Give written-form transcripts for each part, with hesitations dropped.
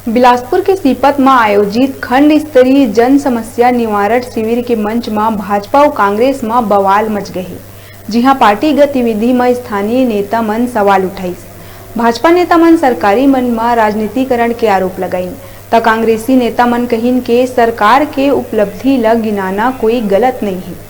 बिलासपुर के सीपत में आयोजित खंड स्तरीय जन समस्या निवारण शिविर के मंच में भाजपा और कांग्रेस में बवाल मच गए। जी हां, पार्टी गतिविधि में स्थानीय नेता मन सवाल उठाई। भाजपा नेता मन सरकारी मन में राजनीतिकरण के आरोप लगाई तो कांग्रेसी नेता मन कहिन के सरकार के उपलब्धि ल गिनाना कोई गलत नहीं है।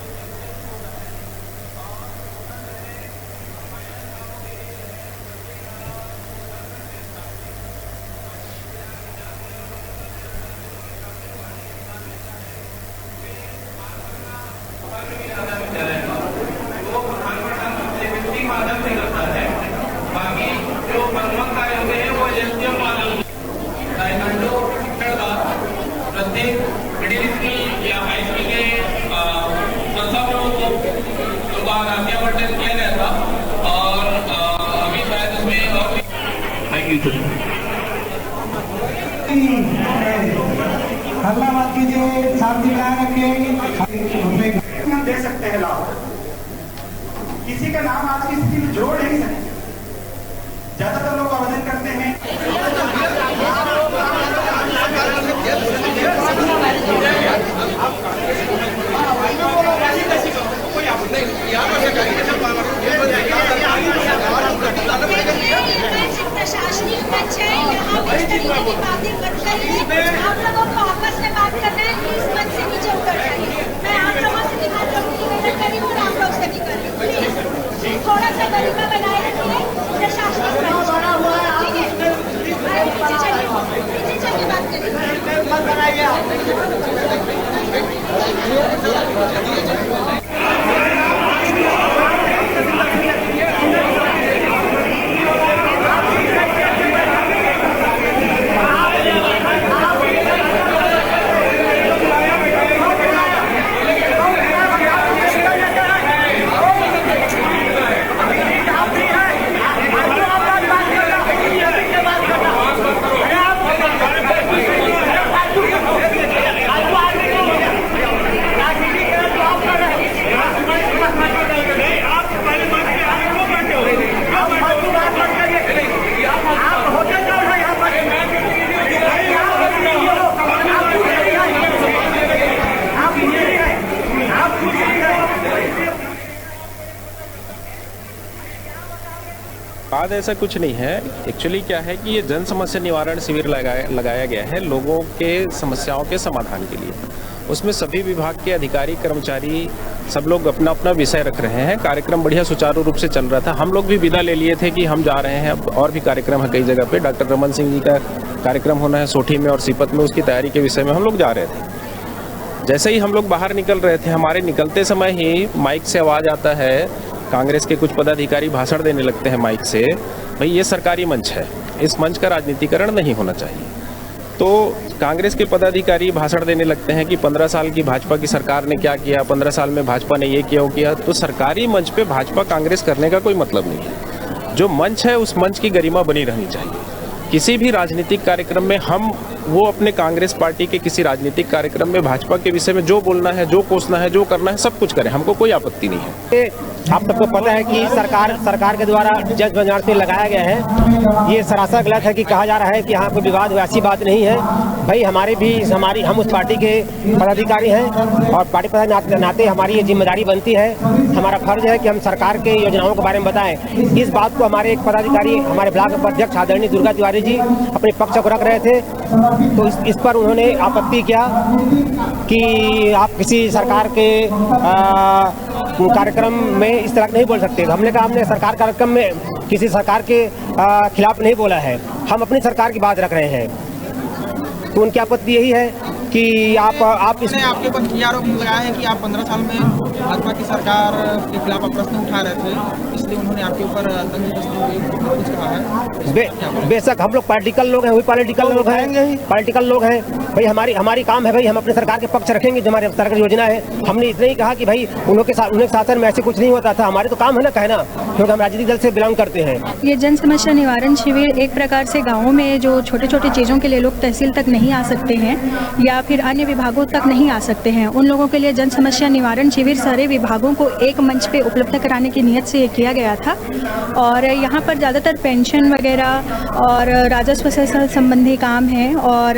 प्रत्येक मिडिल स्कूल या हाई स्कूल के संस्थापकों को आवंटन किया गया था और अभी शायद उसमें और हल्ला मत कीजिए, शांति बनाए रखिए। हम दे सकते हैं लाभ, किसी का नाम आज किसी में जोड़ नहीं सकते। ज्यादातर लोग आवेदन करते हैं। प्रशासनिक मंच है, यहाँ पर इस तरीके की बातें मत करिए। आप लोगों को आपस में बात करना है, प्लीज मंच से नीचे उतर जाइए। मैं आप लोगों से भी हाथ जोड़ के निवेदन कर रही हूँ और आप लोग से भी कर रही हूँ, प्लीज थोड़ा सा गरिमा बनाए रखिए। प्रशासनिक मंच ठीक है, नीचे चलिए बात करिए। बाद ऐसा कुछ नहीं है। एक्चुअली क्या है कि ये जन समस्या निवारण शिविर लगाया गया है लोगों के समस्याओं के समाधान के लिए। उसमें सभी विभाग के अधिकारी कर्मचारी सब लोग अपना अपना विषय रख रहे हैं। कार्यक्रम बढ़िया सुचारू रूप से चल रहा था। हम लोग भी विदा ले लिए थे कि हम जा रहे हैं, अब और भी कार्यक्रम है कई जगह पे। डॉक्टर रमन सिंह जी का कार्यक्रम होना है सोठी में और सीपत में, उसकी तैयारी के विषय में हम लोग जा रहे थे। जैसे ही हम लोग बाहर निकल रहे थे, हमारे निकलते समय ही माइक से आवाज़ आता है, कांग्रेस के कुछ पदाधिकारी भाषण देने लगते हैं माइक से, भाई ये सरकारी मंच है, इस मंच का राजनीतिकरण नहीं होना चाहिए। तो कांग्रेस के पदाधिकारी भाषण देने लगते हैं कि 15 साल की भाजपा की सरकार ने क्या किया, 15 साल में भाजपा ने ये किया वो किया। तो सरकारी मंच पे भाजपा कांग्रेस करने का कोई मतलब नहीं है। जो मंच है उस मंच की गरिमा बनी रहनी चाहिए। किसी भी राजनीतिक कार्यक्रम में हम वो अपने कांग्रेस पार्टी के किसी राजनीतिक कार्यक्रम में भाजपा के विषय में जो बोलना है, जो कोसना है, जो करना है, सब कुछ करें, हमको कोई आपत्ति नहीं है। आप सबको पता है कि सरकार के द्वारा जज बनजारती लगाया गया है। ये सरासर गलत है कि कहा जा रहा है कि यहाँ कोई विवाद हो, ऐसी बात नहीं है भाई। हम उस पार्टी के पदाधिकारी हैं और पार्टी के नाते हमारी ये जिम्मेदारी बनती है, हमारा फर्ज है कि हम सरकार के योजनाओं के बारे में बताएं। इस बात को हमारे एक पदाधिकारी, हमारे ब्लॉक अध्यक्ष आदरणीय दुर्गा तिवारी जी अपने पक्ष को रख रहे थे, तो इस पर उन्होंने आपत्ति किया कि आप किसी सरकार के कार्यक्रम में इस तरह नहीं बोल सकते। हमने कहा हमने सरकार कार्यक्रम में किसी सरकार के खिलाफ नहीं बोला है, हम अपनी सरकार की बात रख रहे हैं। तो उनकी आपत्ति यही है कि आप इसने आपके ऊपर ये आरोप लगाया है कि आप 15 साल में भाजपा की सरकार के खिलाफ प्रश्न उठा रहे थे, इसलिए उन्होंने आपके ऊपर कुछ कहा है। बेशक हम लोग पॉलिटिकल लोग हैं, वही पॉलिटिकल लोग हैं भाई। हमारी काम है भाई, हम अपने सरकार के पक्ष रखेंगे जो हमारे सरकार की योजना है। हमने इतना ही कहा कि भाई उनके शासन में ऐसे कुछ नहीं होता था। हमारे तो काम है ना कहना, क्योंकि हम राजनीतिक दल से बिलोंग करते हैं। ये जन समस्या निवारण शिविर एक प्रकार से गाँवों में जो छोटे छोटे चीज़ों के लिए लोग तहसील तक नहीं आ सकते हैं या फिर अन्य विभागों तक नहीं आ सकते हैं, उन लोगों के लिए जन समस्या निवारण शिविर सारे विभागों को एक मंच पे उपलब्ध कराने की नियत से किया गया था। और यहाँ पर ज़्यादातर पेंशन वगैरह और राजस्व से संबंधी काम है और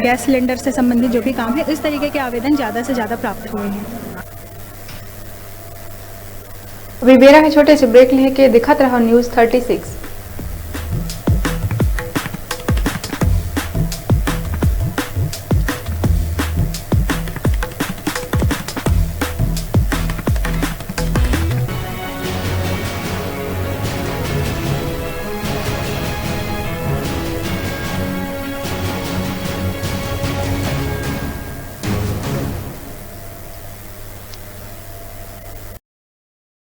गैस सिलेंडर से संबंधित जो भी काम है, इस तरीके के आवेदन ज़्यादा से ज़्यादा प्राप्त हुए हैं। अभी बेरा है छोटे से ब्रेक लेके दिखत रहो न्यूज़ 36।